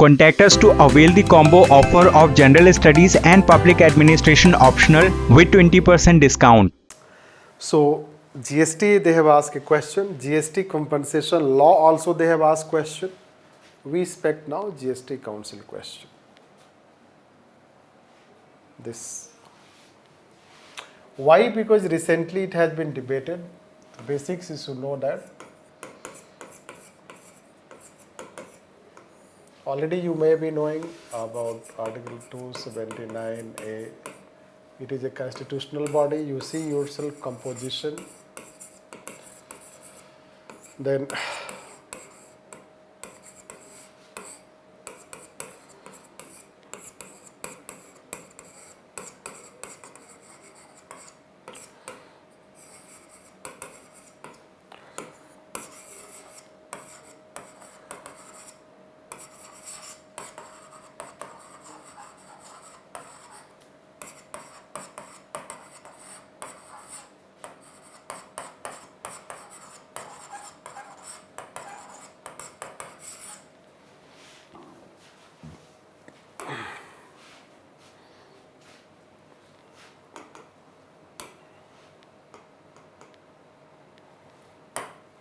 Contact us to avail the combo offer of General Studies and Public Administration optional with 20% discount. So GST, they have asked a question. GST compensation law also they have asked question. We expect now GST Council question. This. Why? Because recently it has been debated. Basics you should know that. Already you may be knowing about Article 279A. It is a constitutional body. You see yourself composition. Then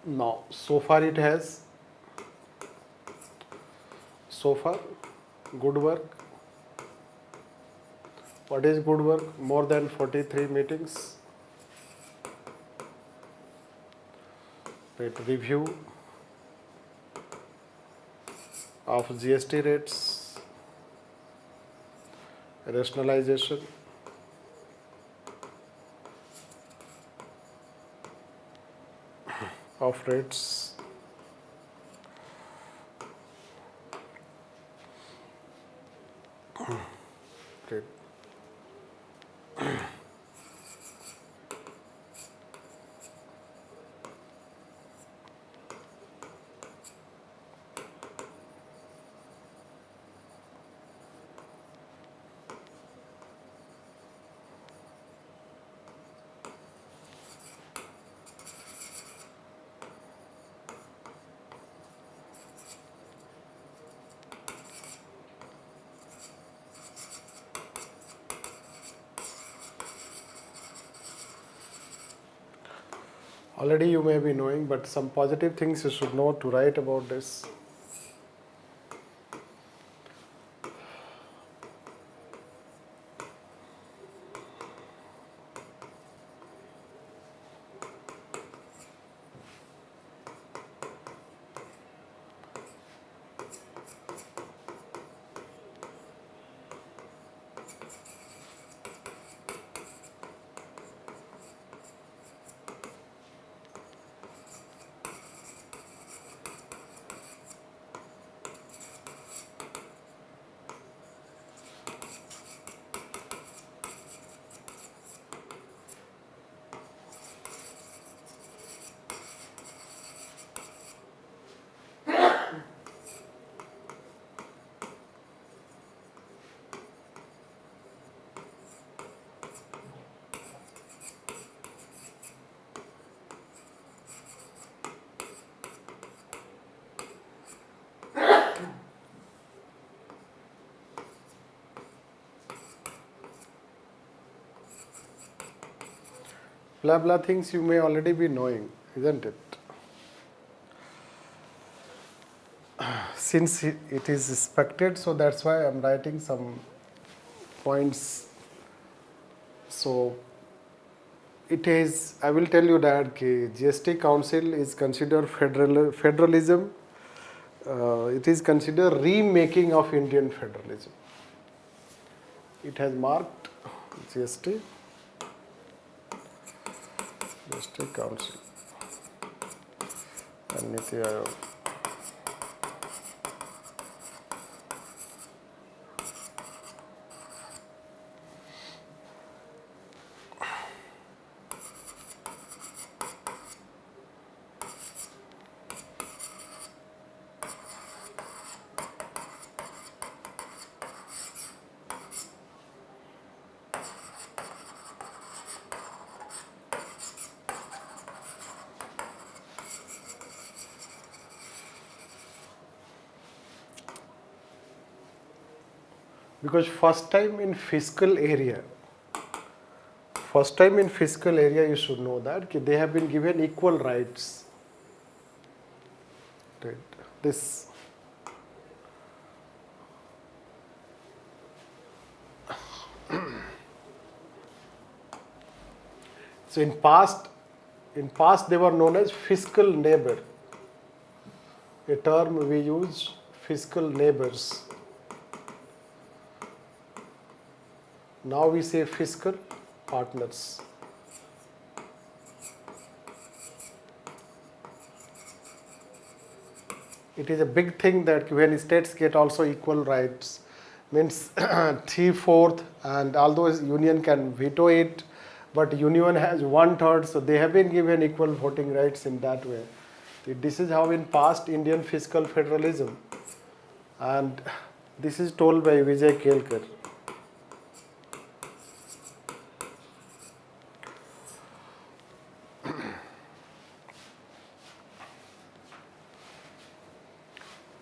now, so far it has, so far, good work. What is good work? More than 43 meetings. Rate review of GST rates, rationalization, of rates, rate. Already you may be knowing, but some positive things you should know to write about this. Blah blah things you may already be knowing, isn't it? Since it is expected, so that's why I'm writing some points. So it is, I will tell you that GST Council is considered federalism. It is considered remaking of Indian federalism. It has marked GST Council and Niti Aayog. because first time in fiscal area you should know that कि they have been given equal rights. Right. This so in past they were known as fiscal neighbor, a term we use, fiscal neighbors. Now we say fiscal partners. It is a big thing that when states get also equal rights, means 3/4, and although union can veto it, but union has 1/3, so they have been given equal voting rights in that way. This is how in past Indian fiscal federalism, and this is told by Vijay Kelkar.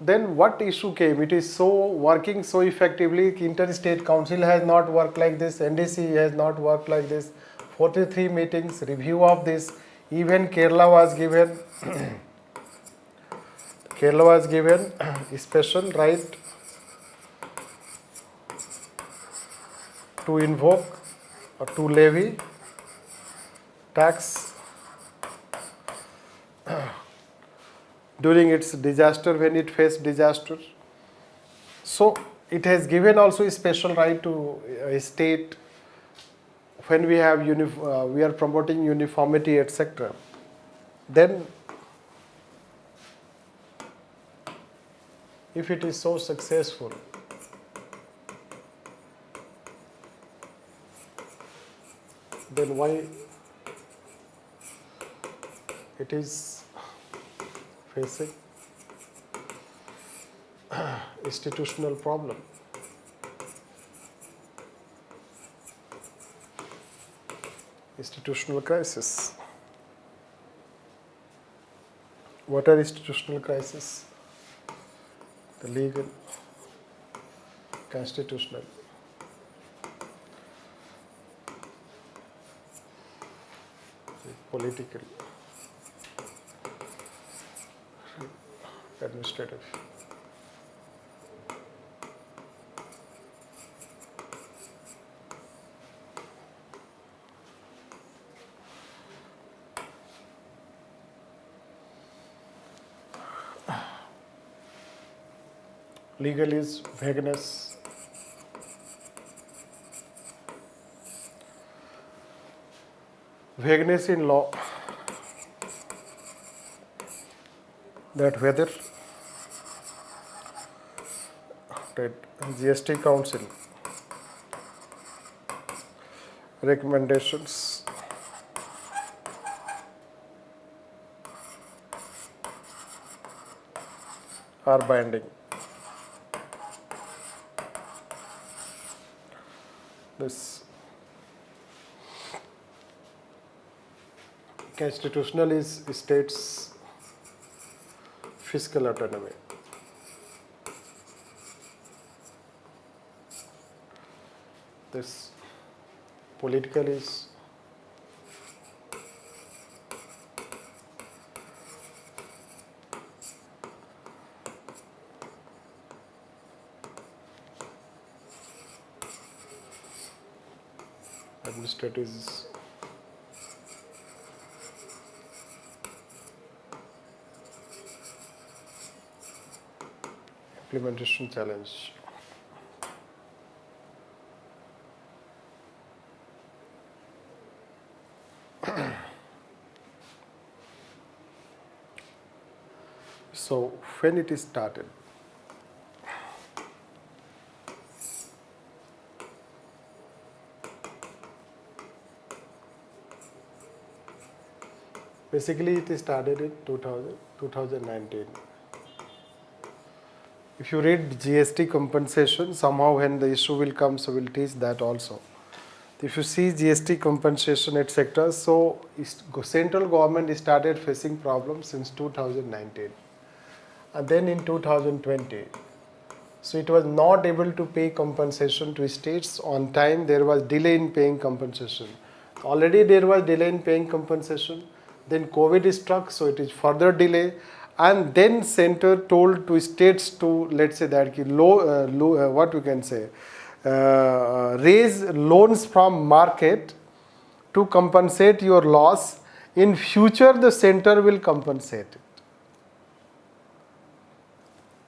Then what issue came? It is so working so effectively. Interstate Council has not worked like this. NDC has not worked like this. 43 meetings, review of this. Even Kerala was given a special right to invoke or to levy tax during its disaster, when it faced disaster. So it has given also a special right to a state when we have we are promoting uniformity, etc. Then if it is so successful, then why it is facing institutional problem? Institutional crisis. What are institutional crises? The legal, constitutional, political, administrative. Legal is vagueness. Vagueness in law, that whether GST Council recommendations are binding. This constitutional is states' fiscal autonomy. This political is administrative is implementation challenge. So when it is started, basically it is started in 2019. If you read GST compensation, somehow when the issue will come, so we'll teach that also. If you see GST compensation, etc., so central government started facing problems since 2019. And then in 2020, So it was not able to pay compensation to states on time. There was delay in paying compensation. Already there was delay in paying compensation. Then COVID struck, so it is further delay. And then center told to states to, let's say that what we can say, raise loans from market to compensate your loss. In future, the center will compensate it.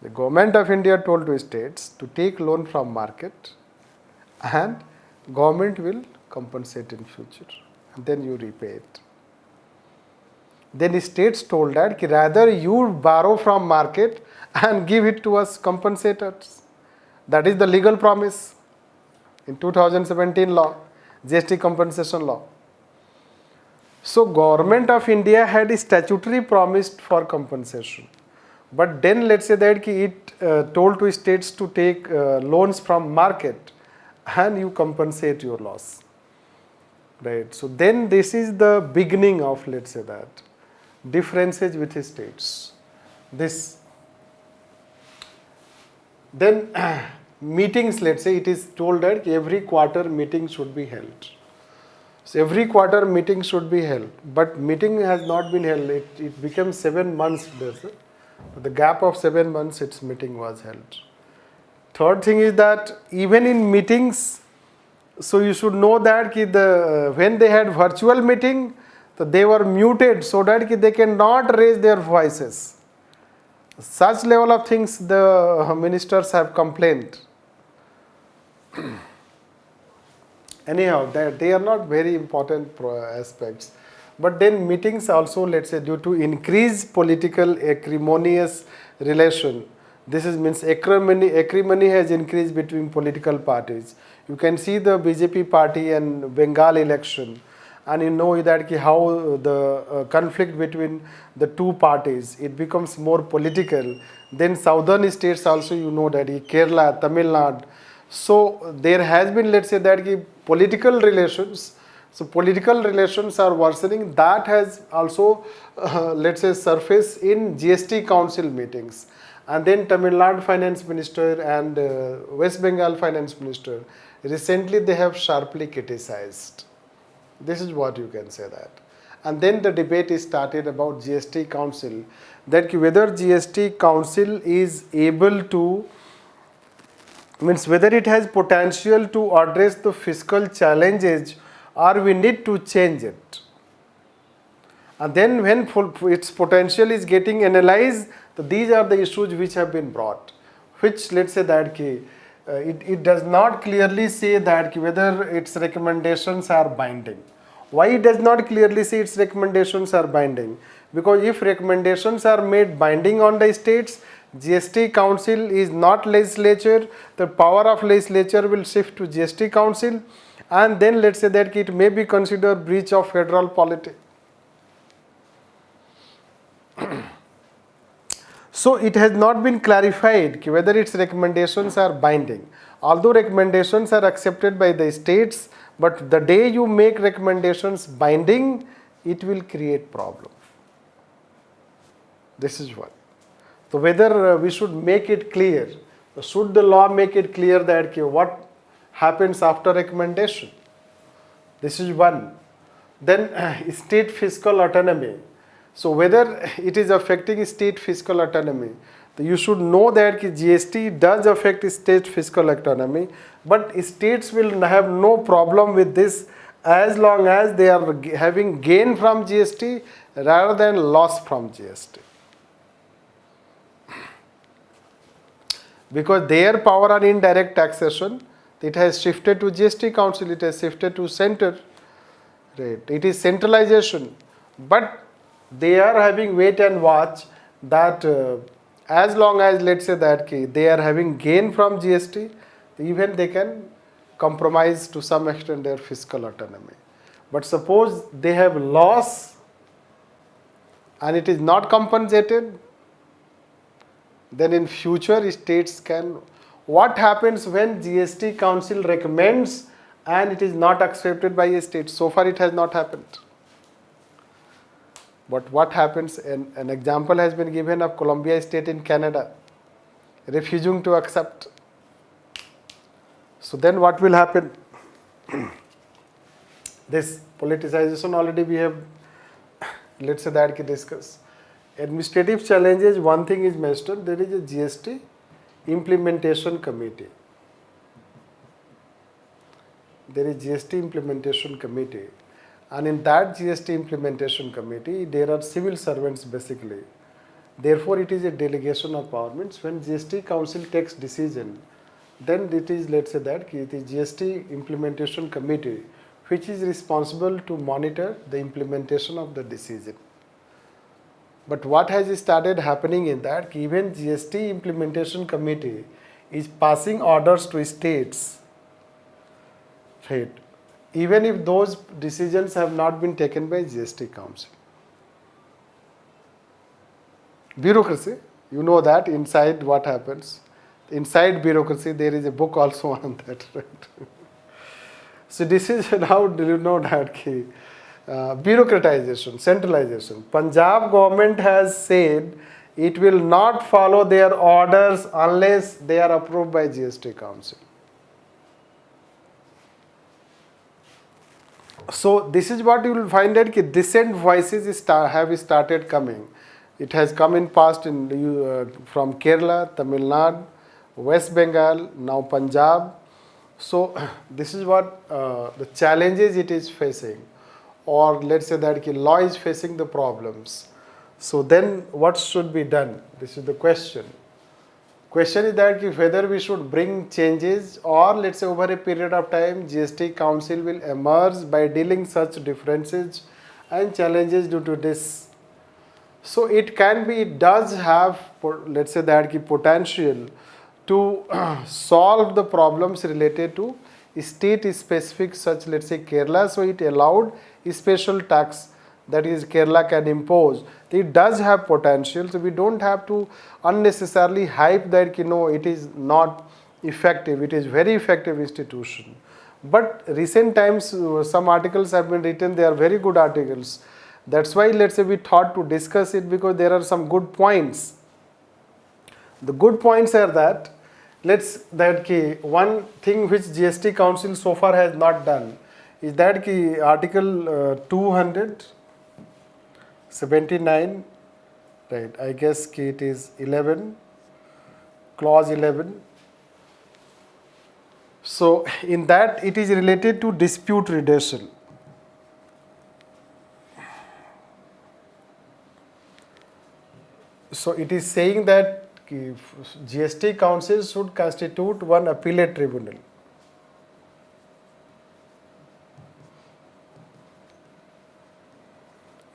The government of India told to states to take loan from market and government will compensate in future and then you repay it. Then states told that ki rather you borrow from market and give it to us, compensate us. That is the legal promise in 2017 law, GST compensation law. So government of India had a statutory promised for compensation. But then let's say that it told to states to take loans from market and you compensate your loss. Right. So then this is the beginning of, let's say that, differences with the states. This. Then meetings, let's say it is told that every quarter meeting should be held. So every quarter meeting should be held. But meeting has not been held. It became 7 months. The gap of 7 months its meeting was held. Third thing is that even in meetings, so you should know that when they had virtual meeting, so they were muted so that they cannot raise their voices. Such level of things the ministers have complained. Anyhow, they are not very important aspects. But then meetings also, let's say, due to increased political acrimonious relation, this means acrimony has increased between political parties. You can see the BJP party and Bengal election, and you know that how the conflict between the two parties, it becomes more political. Then southern states also, you know that Kerala, Tamil Nadu. So there has been, let's say that political relations. So political relations are worsening. That has also, let's say, surfaced in GST Council meetings. And then Tamil Nadu Finance Minister and West Bengal Finance Minister, recently they have sharply criticized. This is what you can say that. And then the debate is started about GST Council, that whether GST Council is able to, means whether it has potential to address the fiscal challenges or we need to change it. And then when its potential is getting analyzed, these are the issues which have been brought, which let's say that it does not clearly say that whether its recommendations are binding. Why it does not clearly say its recommendations are binding? Because if recommendations are made binding on the states, GST Council is not legislature, the power of legislature will shift to GST Council, and then let's say that it may be considered breach of federal polity. So it has not been clarified whether its recommendations are binding. Although recommendations are accepted by the states, but the day you make recommendations binding, it will create problem. This is what. So whether we should make it clear, should the law make it clear that what happens after recommendation? This is one. Then state fiscal autonomy. So whether it is affecting state fiscal autonomy, you should know that GST does affect state fiscal autonomy, but states will have no problem with this as long as they are having gain from GST rather than loss from GST. Because their power on indirect taxation, it has shifted to GST Council, it has shifted to center. Right. It is centralization, but they are having wait and watch that as long as let's say that they are having gain from GST, even they can compromise to some extent their fiscal autonomy. But suppose they have loss and it is not compensated, then in future states can. What happens when GST Council recommends and it is not accepted by a state? So far it has not happened. But what happens, an example has been given of Columbia State in Canada. refusing to accept. So then what will happen? This politicization already we have, let's say that discuss. Administrative challenges, one thing is mentioned, there is a GST implementation committee. There is GST implementation committee, and in that GST implementation committee there are civil servants basically. Therefore it is a delegation of power. Means when GST Council takes decision, then it is, let's say that it is GST implementation committee which is responsible to monitor the implementation of the decision. But what has started happening in that, even GST implementation committee is passing orders to states, right, even if those decisions have not been taken by GST Council. Bureaucracy, you know that inside what happens. Inside bureaucracy there is a book also on that, right? So this is how do you know that bureaucratization, centralization. Punjab government has said it will not follow their orders unless they are approved by GST Council. So this is what you will find that dissent voices have started coming. It has come in past from Kerala, Tamil Nadu, West Bengal, now Punjab. So this is what the challenges it is facing, or let's say that law is facing the problems. So then what should be done? This is the question. Question is that whether we should bring changes, or let's say over a period of time GST Council will emerge by dealing such differences and challenges due to this. So it can be, it does have, let's say that potential to solve the problems related to state specific, such let's say Kerala. So it allowed a special tax that is Kerala can impose. It does have potential, so we don't have to unnecessarily hype that it is not effective. It is very effective institution. But recent times some articles have been written, they are very good articles. That's why let's say we thought to discuss it, because there are some good points. The good points are that one thing which GST Council so far has not done is that Article 279, right, I guess it is 11, clause 11. So in that it is related to dispute redressal. So it is saying that GST Council should constitute one appellate tribunal.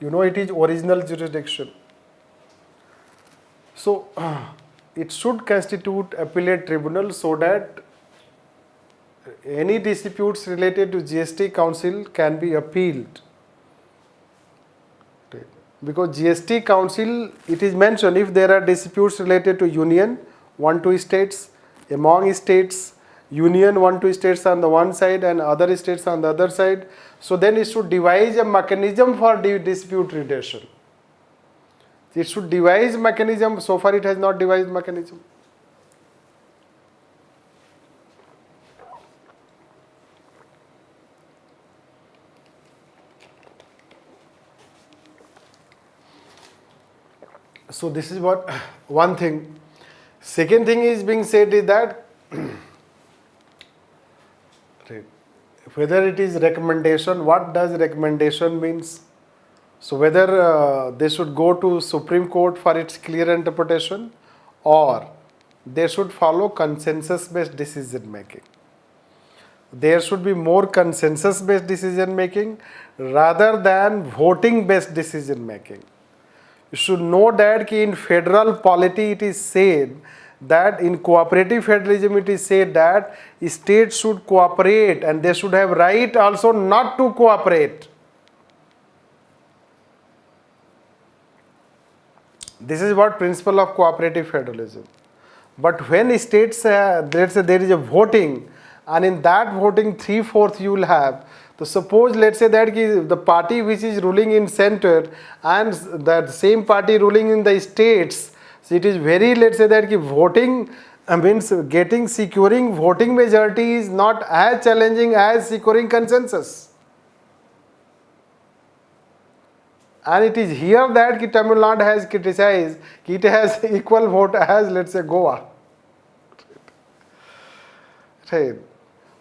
It is original jurisdiction. So it should constitute appellate tribunal so that any disputes related to GST Council can be appealed. Because GST Council, it is mentioned if there are disputes related to union, 1-2 states, among states, union 1-2 states on the one side and other states on the other side. So then it should devise a mechanism for dispute redressal. It should devise mechanism. So far it has not devised mechanism. So this is what one thing. Second thing is being said is that whether it is recommendation, what does recommendation means? So whether they should go to Supreme Court for its clear interpretation, or they should follow consensus based decision making. There should be more consensus based decision making rather than voting based decision making. You should know that in federal polity it is said that in cooperative federalism it is said that states should cooperate and they should have right also not to cooperate. This is what principle of cooperative federalism. But when states, let's say there is a voting, and in that voting 3/4 you will have. So suppose let's say that the party which is ruling in center and the same party ruling in the states, So it is very, let's say that ki voting means securing voting majority is not as challenging as securing consensus. And it is here that ki Tamil Nadu has criticized ki it has equal vote as, let's say, Goa. Right.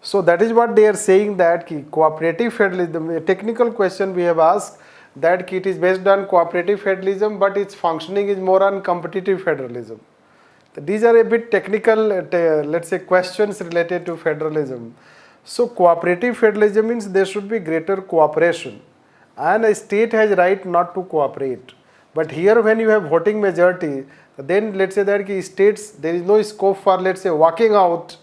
So that is what they are saying, that ki cooperative federalism, a technical question we have asked, that ki it is based on cooperative federalism, but its functioning is more on competitive federalism. These are a bit technical, let's say, questions related to federalism. So cooperative federalism means there should be greater cooperation, and a state has right not to cooperate. But here when you have voting majority, then let's say that ki states, there is no scope for, let's say, walking out.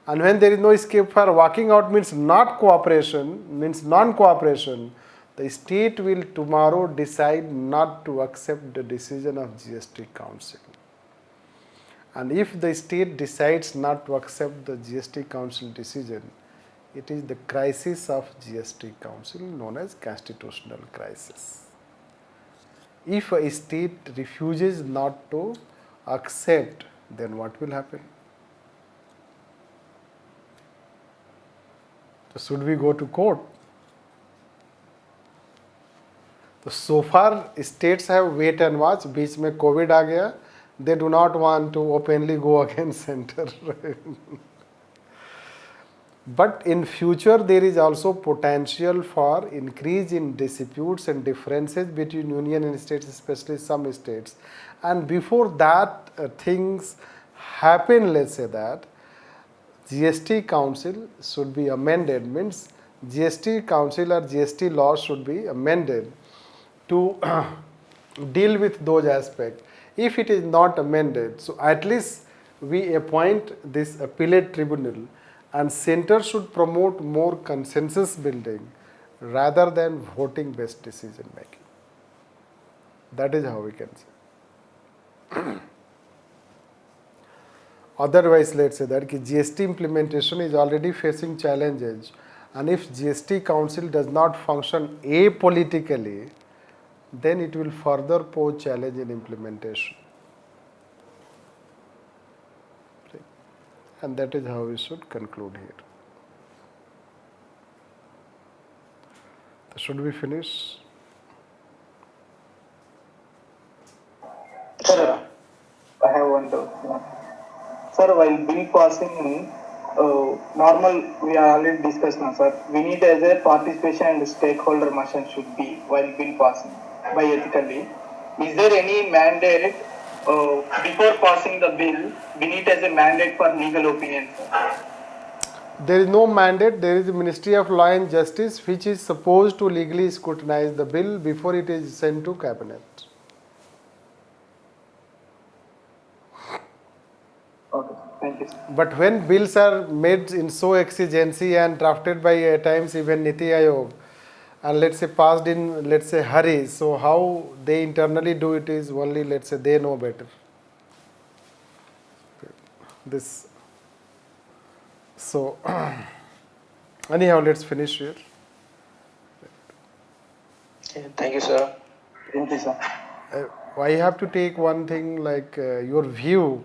And when there is no escape for walking out means not cooperation, means non-cooperation, the state will tomorrow decide not to accept the decision of GST Council. And if the state decides not to accept the GST Council decision, it is the crisis of GST Council known as constitutional crisis. If a state refuses not to accept, then what will happen? So should we go to court? So far states have wait and watch. बीच में COVID आ गया. They do not want to openly go against center. But in future there is also potential for increase in disputes and differences between union and states, especially some states. And before that things happen, let's say that GST Council should be amended, means GST Council or GST law should be amended to deal with those aspects. If it is not amended, so at least we appoint this appellate tribunal, and center should promote more consensus building rather than voting based decision making. That is how we can say. Otherwise, let's say that GST implementation is already facing challenges, and if GST Council does not function apolitically, then it will further pose challenge in implementation. And that is how we should conclude here. Should we finish? Sir, I have one doubt. Sir, while bill passing, normal we are already discussed now, sir. We need as a participation and stakeholder motion should be while bill passing by ethically. Is there any mandate before passing the bill? We need as a mandate for legal opinion, sir. There is no mandate. There is the Ministry of Law and Justice which is supposed to legally scrutinize the bill before it is sent to cabinet. Okay, thank you, sir. But when bills are made in so exigency and drafted by at times even Niti Aayog, and let's say passed in, let's say, hurry, so how they internally do it is only, let's say, they know better. This. So anyhow, let's finish here. Thank you, sir. Thank you, sir. I have to take one thing, like your view.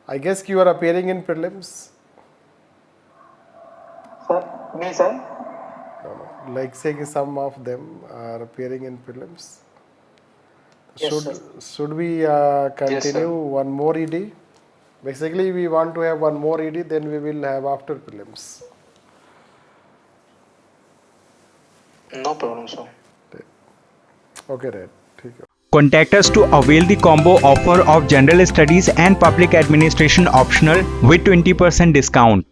I guess you are appearing in prelims. Sir, me, sir? No. Like say some of them are appearing in prelims. Yes, Should we continue one more ED? Basically, we want to have one more ED, then we will have after prelims. No problem, sir. Okay, right. ठीक है. Contact us to avail the combo offer of General Studies and Public Administration optional with 20% discount.